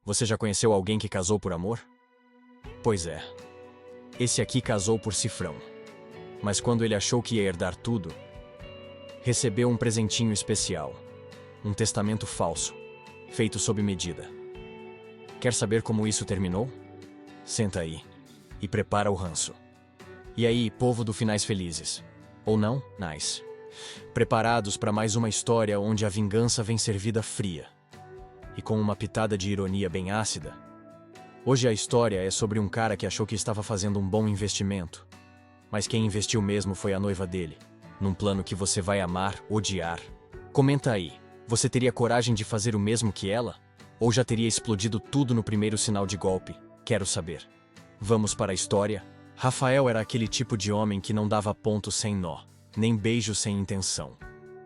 Você já conheceu alguém que casou por amor? Pois é. Esse aqui casou por cifrão. Mas quando ele achou que ia herdar tudo, recebeu um presentinho especial. Um testamento falso, feito sob medida. Quer saber como isso terminou? Senta aí e prepara o ranço. E aí, povo do Finais Felizes? Ou não? Nice. Preparados para mais uma história onde a vingança vem servida fria. E com uma pitada de ironia bem ácida. Hoje a história é sobre um cara que achou que estava fazendo um bom investimento. Mas quem investiu mesmo foi a noiva dele. Num plano que você vai amar, odiar. Comenta aí, você teria coragem de fazer o mesmo que ela? Ou já teria explodido tudo no primeiro sinal de golpe? Quero saber. Vamos para a história? Rafael era aquele tipo de homem que não dava ponto sem nó, nem beijo sem intenção.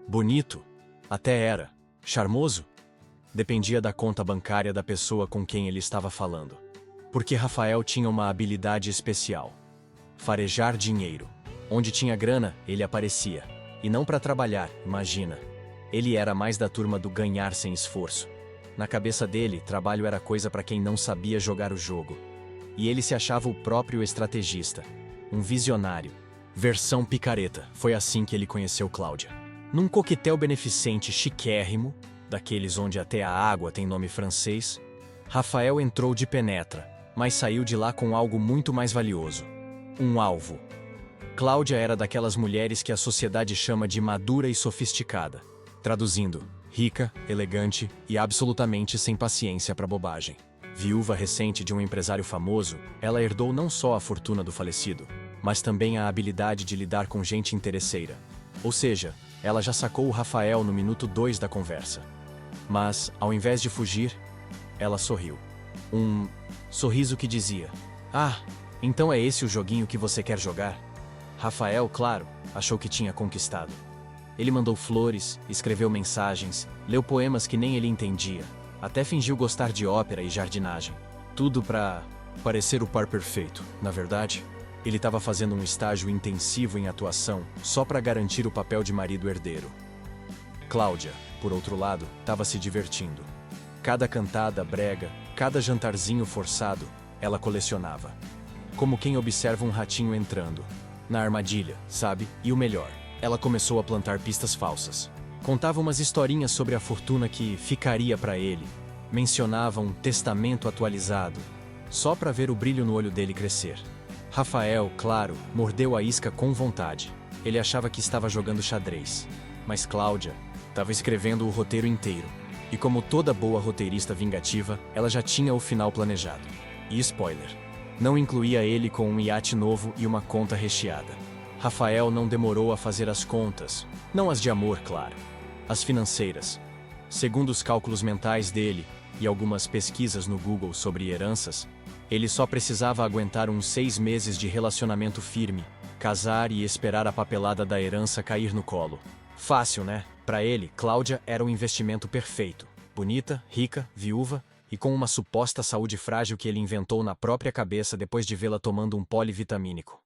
Bonito? Até era. Charmoso? Dependia da conta bancária da pessoa com quem ele estava falando. Porque Rafael tinha uma habilidade especial. Farejar dinheiro. Onde tinha grana, ele aparecia. E não para trabalhar, imagina. Ele era mais da turma do ganhar sem esforço. Na cabeça dele, trabalho era coisa para quem não sabia jogar o jogo. E ele se achava o próprio estrategista. Um visionário. Versão picareta. Foi assim que ele conheceu Cláudia. Num coquetel beneficente chiquérrimo, daqueles onde até a água tem nome francês, Rafael entrou de penetra, mas saiu de lá com algo muito mais valioso. Um alvo. Cláudia era daquelas mulheres que a sociedade chama de madura e sofisticada. Traduzindo, rica, elegante e absolutamente sem paciência para bobagem. Viúva recente de um empresário famoso, ela herdou não só a fortuna do falecido, mas também a habilidade de lidar com gente interesseira. Ou seja, ela já sacou o Rafael no minuto 2 da conversa. Mas, ao invés de fugir, ela sorriu. Um sorriso que dizia: "Ah, então é esse o joguinho que você quer jogar?" Rafael, claro, achou que tinha conquistado. Ele mandou flores, escreveu mensagens, leu poemas que nem ele entendia. Até fingiu gostar de ópera e jardinagem. Tudo pra parecer o par perfeito. Na verdade, ele estava fazendo um estágio intensivo em atuação só para garantir o papel de marido herdeiro. Cláudia, por outro lado, estava se divertindo. Cada cantada brega, cada jantarzinho forçado, ela colecionava. Como quem observa um ratinho entrando. Na armadilha, sabe? E o melhor, ela começou a plantar pistas falsas. Contava umas historinhas sobre a fortuna que ficaria para ele. Mencionava um testamento atualizado, só para ver o brilho no olho dele crescer. Rafael, claro, mordeu a isca com vontade. Ele achava que estava jogando xadrez. Mas Cláudia estava escrevendo o roteiro inteiro. E como toda boa roteirista vingativa, ela já tinha o final planejado. E spoiler, não incluía ele com um iate novo e uma conta recheada. Rafael não demorou a fazer as contas, não as de amor, claro. As financeiras. Segundo os cálculos mentais dele e algumas pesquisas no Google sobre heranças, ele só precisava aguentar uns 6 meses de relacionamento firme, casar e esperar a papelada da herança cair no colo. Fácil, né? Para ele, Cláudia era o investimento perfeito. Bonita, rica, viúva e com uma suposta saúde frágil que ele inventou na própria cabeça depois de vê-la tomando um polivitamínico.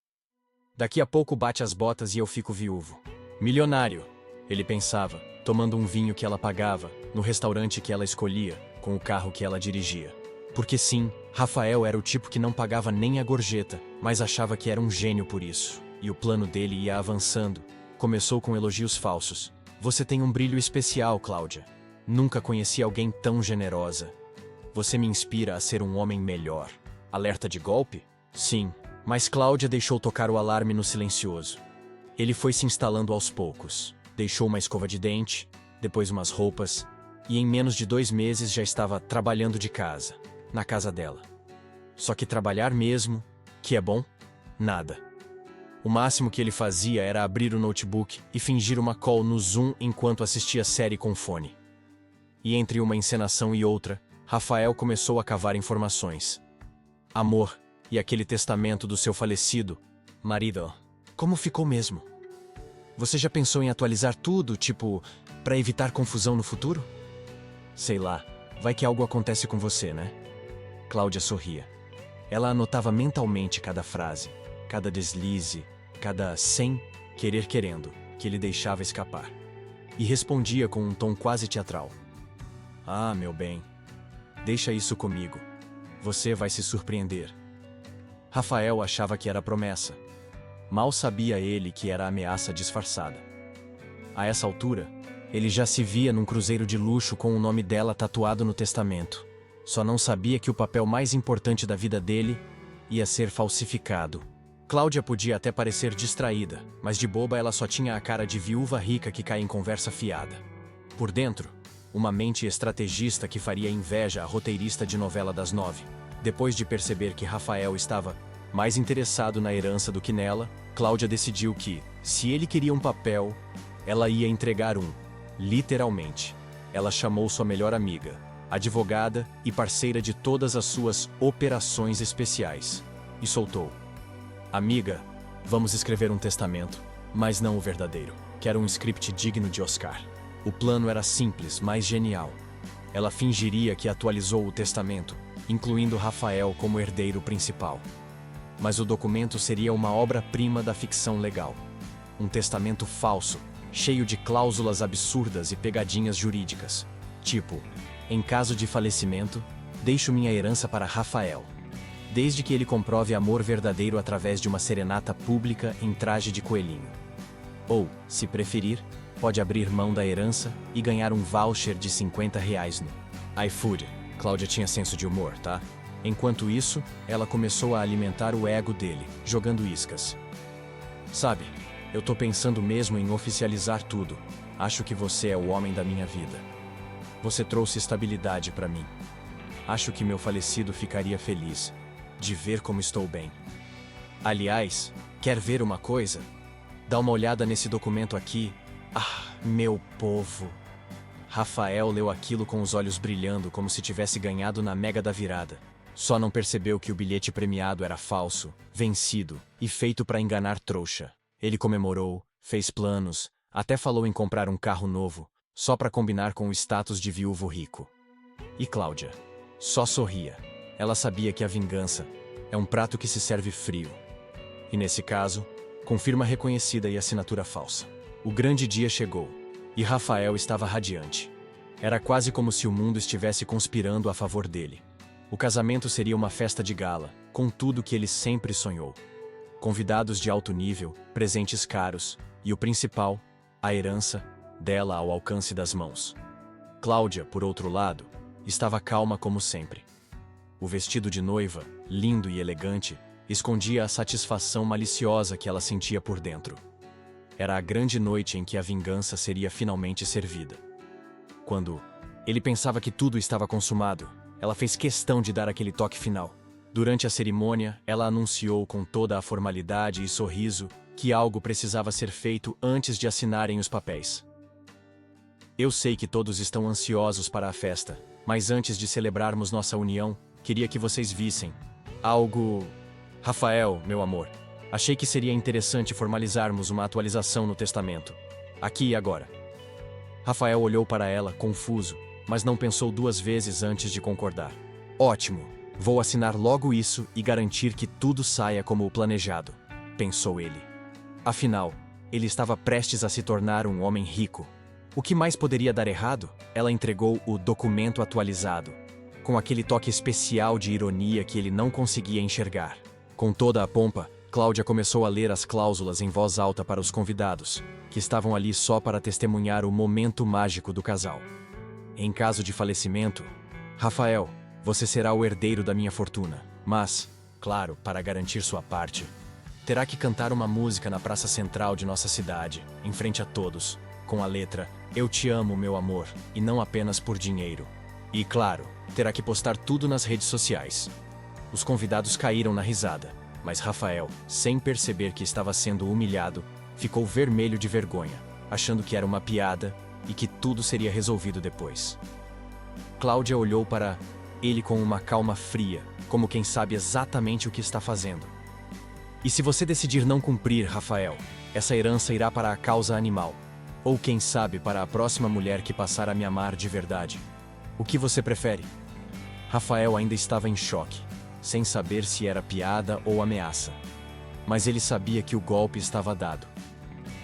Daqui a pouco bate as botas e eu fico viúvo. Milionário, ele pensava, tomando um vinho que ela pagava, no restaurante que ela escolhia, com o carro que ela dirigia. Porque sim, Rafael era o tipo que não pagava nem a gorjeta, mas achava que era um gênio por isso. E o plano dele ia avançando. Começou com elogios falsos. Você tem um brilho especial, Cláudia. Nunca conheci alguém tão generosa. Você me inspira a ser um homem melhor. Alerta de golpe? Sim, mas Cláudia deixou tocar o alarme no silencioso. Ele foi se instalando aos poucos. Deixou uma escova de dente, depois umas roupas, e em menos de 2 meses já estava trabalhando de casa, na casa dela. Só que trabalhar mesmo, que é bom, nada. O máximo que ele fazia era abrir o notebook e fingir uma call no Zoom enquanto assistia série com fone. E entre uma encenação e outra, Rafael começou a cavar informações. Amor e aquele testamento do seu falecido marido. Como ficou mesmo? Você já pensou em atualizar tudo, tipo, para evitar confusão no futuro? Sei lá, vai que algo acontece com você, né? Cláudia sorria. Ela anotava mentalmente cada frase, cada deslize, cada sem querer querendo que ele deixava escapar. E respondia com um tom quase teatral. Ah, meu bem, deixa isso comigo. Você vai se surpreender. Rafael achava que era promessa. Mal sabia ele que era ameaça disfarçada. A essa altura, ele já se via num cruzeiro de luxo com o nome dela tatuado no testamento. Só não sabia que o papel mais importante da vida dele ia ser falsificado. Cláudia podia até parecer distraída, mas de boba ela só tinha a cara de viúva rica que cai em conversa fiada. Por dentro, uma mente estrategista que faria inveja à roteirista de novela das 9. Depois de perceber que Rafael estava mais interessado na herança do que nela, Cláudia decidiu que, se ele queria um papel, ela ia entregar um. Literalmente. Ela chamou sua melhor amiga, advogada e parceira de todas as suas operações especiais, e soltou: Amiga, vamos escrever um testamento, mas não o verdadeiro. Quero um script digno de Oscar. O plano era simples, mas genial. Ela fingiria que atualizou o testamento, incluindo Rafael como herdeiro principal. Mas o documento seria uma obra-prima da ficção legal. Um testamento falso, cheio de cláusulas absurdas e pegadinhas jurídicas. Tipo, em caso de falecimento, deixo minha herança para Rafael, desde que ele comprove amor verdadeiro através de uma serenata pública em traje de coelhinho. Ou, se preferir, pode abrir mão da herança e ganhar um voucher de R$ 50 no iFood. Cláudia tinha senso de humor, tá? Enquanto isso, ela começou a alimentar o ego dele, jogando iscas. Sabe, eu tô pensando mesmo em oficializar tudo. Acho que você é o homem da minha vida. Você trouxe estabilidade para mim. Acho que meu falecido ficaria feliz de ver como estou bem. Aliás, quer ver uma coisa? Dá uma olhada nesse documento aqui. Ah, meu povo! Rafael leu aquilo com os olhos brilhando como se tivesse ganhado na mega da virada. Só não percebeu que o bilhete premiado era falso, vencido e feito para enganar trouxa. Ele comemorou, fez planos, até falou em comprar um carro novo, só para combinar com o status de viúvo rico. E Cláudia só sorria. Ela sabia que a vingança é um prato que se serve frio. E nesse caso, com firma reconhecida e assinatura falsa. O grande dia chegou, e Rafael estava radiante. Era quase como se o mundo estivesse conspirando a favor dele. O casamento seria uma festa de gala, com tudo que ele sempre sonhou. Convidados de alto nível, presentes caros, e o principal, a herança, dela ao alcance das mãos. Cláudia, por outro lado, estava calma como sempre. O vestido de noiva, lindo e elegante, escondia a satisfação maliciosa que ela sentia por dentro. Era a grande noite em que a vingança seria finalmente servida. Quando ele pensava que tudo estava consumado, ela fez questão de dar aquele toque final. Durante a cerimônia, ela anunciou com toda a formalidade e sorriso que algo precisava ser feito antes de assinarem os papéis. Eu sei que todos estão ansiosos para a festa, mas antes de celebrarmos nossa união, queria que vocês vissem algo... Rafael, meu amor, achei que seria interessante formalizarmos uma atualização no testamento. Aqui e agora. Rafael olhou para ela, confuso, mas não pensou duas vezes antes de concordar. Ótimo, vou assinar logo isso e garantir que tudo saia como o planejado, pensou ele. Afinal, ele estava prestes a se tornar um homem rico. O que mais poderia dar errado? Ela entregou o documento atualizado, com aquele toque especial de ironia que ele não conseguia enxergar. Com toda a pompa, Cláudia começou a ler as cláusulas em voz alta para os convidados, que estavam ali só para testemunhar o momento mágico do casal. Em caso de falecimento, Rafael, você será o herdeiro da minha fortuna, mas, claro, para garantir sua parte, terá que cantar uma música na praça central de nossa cidade, em frente a todos, com a letra Eu te amo, meu amor, e não apenas por dinheiro. E, claro, terá que postar tudo nas redes sociais. Os convidados caíram na risada, mas Rafael, sem perceber que estava sendo humilhado, ficou vermelho de vergonha, achando que era uma piada e que tudo seria resolvido depois. Cláudia olhou para ele com uma calma fria, como quem sabe exatamente o que está fazendo. E se você decidir não cumprir, Rafael, essa herança irá para a causa animal. Ou quem sabe para a próxima mulher que passar a me amar de verdade. O que você prefere? Rafael ainda estava em choque, sem saber se era piada ou ameaça. Mas ele sabia que o golpe estava dado.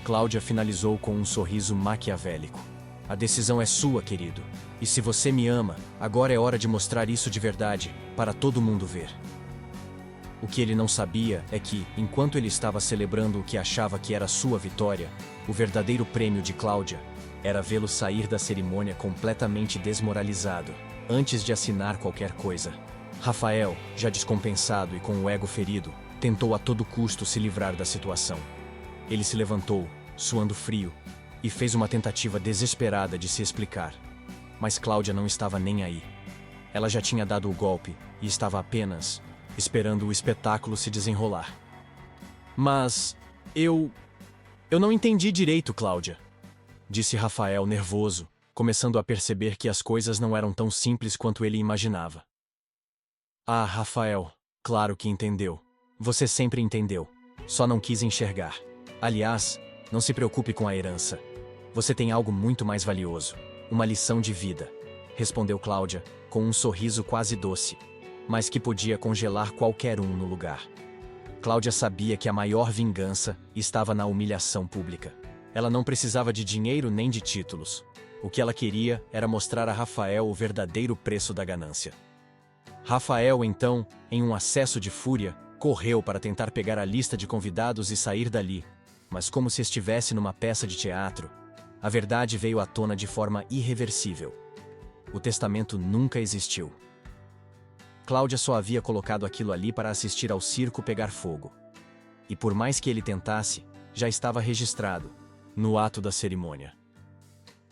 Cláudia finalizou com um sorriso maquiavélico. A decisão é sua, querido. E se você me ama, agora é hora de mostrar isso de verdade, para todo mundo ver. O que ele não sabia é que, enquanto ele estava celebrando o que achava que era sua vitória, o verdadeiro prêmio de Cláudia era vê-lo sair da cerimônia completamente desmoralizado, antes de assinar qualquer coisa. Rafael, já descompensado e com o ego ferido, tentou a todo custo se livrar da situação. Ele se levantou, suando frio, e fez uma tentativa desesperada de se explicar. Mas Cláudia não estava nem aí. Ela já tinha dado o golpe e estava apenas esperando o espetáculo se desenrolar. Mas eu não entendi direito, Cláudia, disse Rafael nervoso, começando a perceber que as coisas não eram tão simples quanto ele imaginava. Ah, Rafael, claro que entendeu. Você sempre entendeu. Só não quis enxergar. Aliás, não se preocupe com a herança. Você tem algo muito mais valioso. Uma lição de vida, respondeu Cláudia, com um sorriso quase doce, mas que podia congelar qualquer um no lugar. Cláudia sabia que a maior vingança estava na humilhação pública. Ela não precisava de dinheiro nem de títulos. O que ela queria era mostrar a Rafael o verdadeiro preço da ganância. Rafael, então, em um acesso de fúria, correu para tentar pegar a lista de convidados e sair dali, mas como se estivesse numa peça de teatro, a verdade veio à tona de forma irreversível. O testamento nunca existiu. Cláudia só havia colocado aquilo ali para assistir ao circo pegar fogo. E por mais que ele tentasse, já estava registrado, no ato da cerimônia.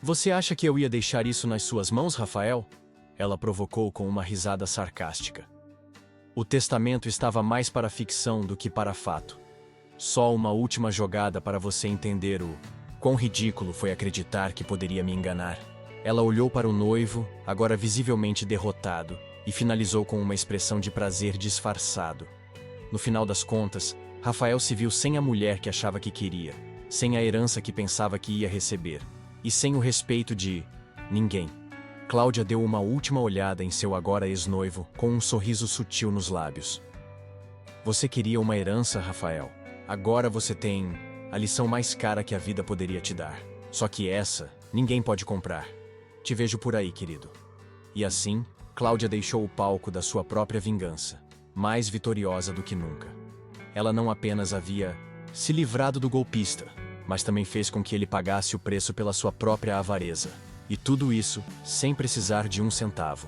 Você acha que eu ia deixar isso nas suas mãos, Rafael? Ela provocou com uma risada sarcástica. O testamento estava mais para ficção do que para fato. Só uma última jogada para você entender o quão ridículo foi acreditar que poderia me enganar. Ela olhou para o noivo, agora visivelmente derrotado, e finalizou com uma expressão de prazer disfarçado. No final das contas, Rafael se viu sem a mulher que achava que queria, sem a herança que pensava que ia receber, e sem o respeito de ninguém. Cláudia deu uma última olhada em seu agora ex-noivo, com um sorriso sutil nos lábios. Você queria uma herança, Rafael? Agora você tem a lição mais cara que a vida poderia te dar. Só que essa, ninguém pode comprar. Te vejo por aí, querido. E assim, Cláudia deixou o palco da sua própria vingança, mais vitoriosa do que nunca. Ela não apenas havia se livrado do golpista, mas também fez com que ele pagasse o preço pela sua própria avareza. E tudo isso sem precisar de um centavo.